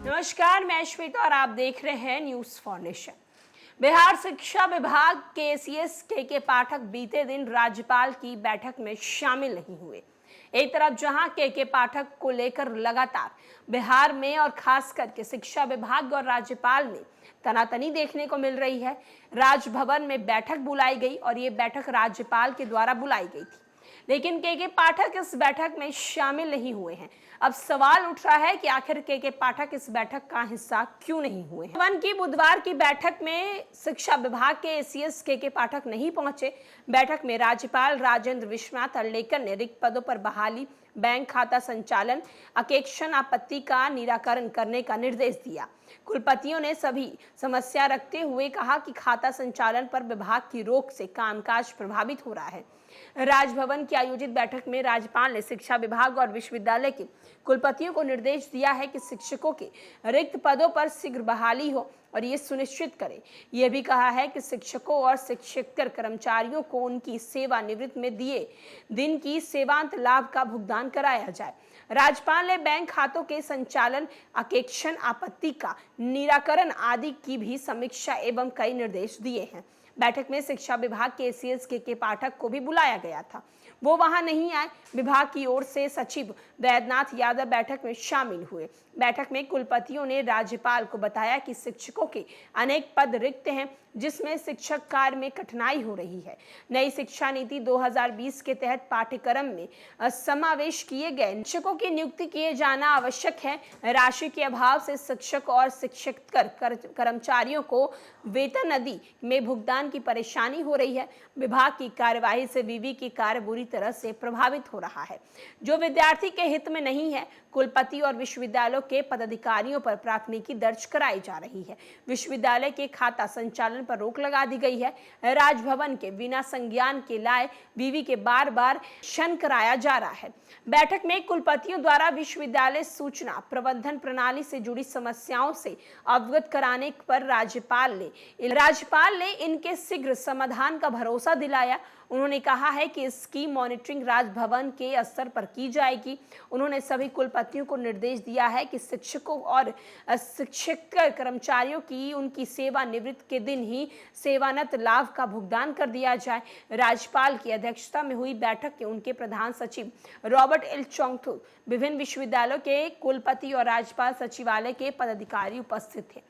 नमस्कार, मैं श्वेता और आप देख रहे हैं न्यूज फॉर नेशन। बिहार शिक्षा विभाग के सीएस के पाठक बीते दिन राज्यपाल की बैठक में शामिल नहीं हुए। एक तरफ जहां के पाठक को लेकर लगातार बिहार में और खास करके शिक्षा विभाग और राज्यपाल में तनातनी देखने को मिल रही है। राजभवन में बैठक बुलाई गई और ये बैठक राज्यपाल के द्वारा बुलाई गई थी, लेकिन के पाठक इस बैठक में शामिल नहीं हुए हैं। अब सवाल उठ रहा है कि आखिर के पाठक इस बैठक का हिस्सा क्यों नहीं हुए हैं। भवन की बुधवार की बैठक में शिक्षा विभाग के सीएस के पाठक नहीं पहुंचे। बैठक में राज्यपाल राजेंद्र विश्वनाथ अर्लेकर ने रिक्त पदों पर बहाली, बैंक खाता संचालन, अकेक्षण आपत्ति का निराकरण करने का निर्देश दिया। कुलपतियों ने सभी समस्या रखते हुए कहा कि खाता संचालन पर विभाग की रोक से कामकाज प्रभावित हो रहा है। राजभवन की आयोजित बैठक में राज्यपाल ने शिक्षा विभाग और विश्वविद्यालय के कुलपतियों को निर्देश दिया है कि शिक्षकों के रिक्त पदों पर शीघ्र बहाली हो और ये सुनिश्चित करें। यह भी कहा है कि शिक्षकों और शिक्षकेतर कर्मचारियों को उनकी सेवानिवृत्ति में दिए दिन की सेवांत लाभ का भुगतान कराया जाए। राज्यपाल ने बैंक खातों के संचालन, अकेक्षण आपत्ति का निराकरण आदि की भी समीक्षा एवं कई निर्देश दिए हैं। बैठक में शिक्षा विभाग के सीएस के पाठक को भी बुलाया गया था, वो वहां नहीं आए। विभाग की ओर से सचिव वैद्यनाथ यादव बैठक में शामिल हुए। बैठक में कुलपतियों ने राज्यपाल को बताया कि शिक्षकों के अनेक पद रिक्त हैं, जिसमें शिक्षक कार्य में कठिनाई हो रही है। नई शिक्षा नीति 2020 के तहत पाठ्यक्रम में समावेश किए गए शिक्षकों की नियुक्ति किए जाना आवश्यक है। राशि के अभाव से शिक्षक और शिक्षकेतर कर्मचारियों को वेतन आदि में भुगतान की परेशानी हो रही है। विभाग की कार्यवाही से विवि की कार्य बुरी तरह से प्रभावित हो रहा है, जो विद्यार्थी के हित में नहीं है। कुलपति और विश्वविद्यालयों के पदाधिकारियों पर प्राथमिकी दर्ज कराई जा रही है। विश्वविद्यालय के खाता संचालन पर रोक लगा दी गई है। राजभवन के बिना संज्ञान के लाए विवि के बार शन कराया जा रहा है। बैठक में कुलपतियों द्वारा विश्वविद्यालय सूचना प्रबंधन प्रणाली से जुड़ी समस्याओं से अवगत कराने पर राज्यपाल ने इनके शीघ्र समाधान का भरोसा दिलाया। उन्होंने कहा है कि इसकी मॉनिटरिंग राजभवन के स्तर पर की जाएगी। उन्होंने सभी कुलपतियों को निर्देश दिया है कि शिक्षकों और शिक्षकेतर कर्मचारियों की उनकी सेवानिवृत्ति के दिन ही सेवानत लाभ का भुगतान कर दिया जाए। राज्यपाल की अध्यक्षता में हुई बैठक के उनके प्रधान सचिव रॉबर्ट एल चोंगथू, विभिन्न विश्वविद्यालयों के कुलपति और राज्यपाल सचिवालय के पदाधिकारी उपस्थित थे।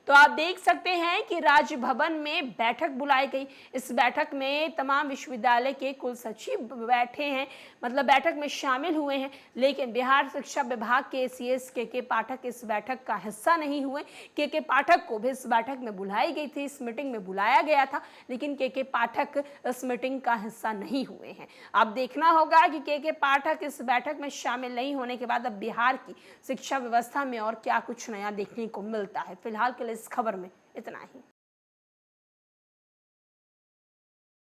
तो आप देख सकते हैं कि राजभवन में बैठक बुलाई गई। इस बैठक में तमाम विश्वविद्यालय के कुल सचिव बैठे हैं, मतलब बैठक में शामिल हुए हैं, लेकिन बिहार शिक्षा विभाग के सीएस के पाठक इस बैठक का हिस्सा नहीं हुए। के पाठक को भी इस बैठक में बुलाई गई थी, इस मीटिंग में बुलाया गया था, लेकिन के पाठक इस मीटिंग का हिस्सा नहीं हुए हैं। अब देखना होगा कि के पाठक इस बैठक में शामिल नहीं होने के बाद अब बिहार की शिक्षा व्यवस्था में और क्या कुछ नया देखने को मिलता है। फिलहाल के लिए इस खबर में इतना ही।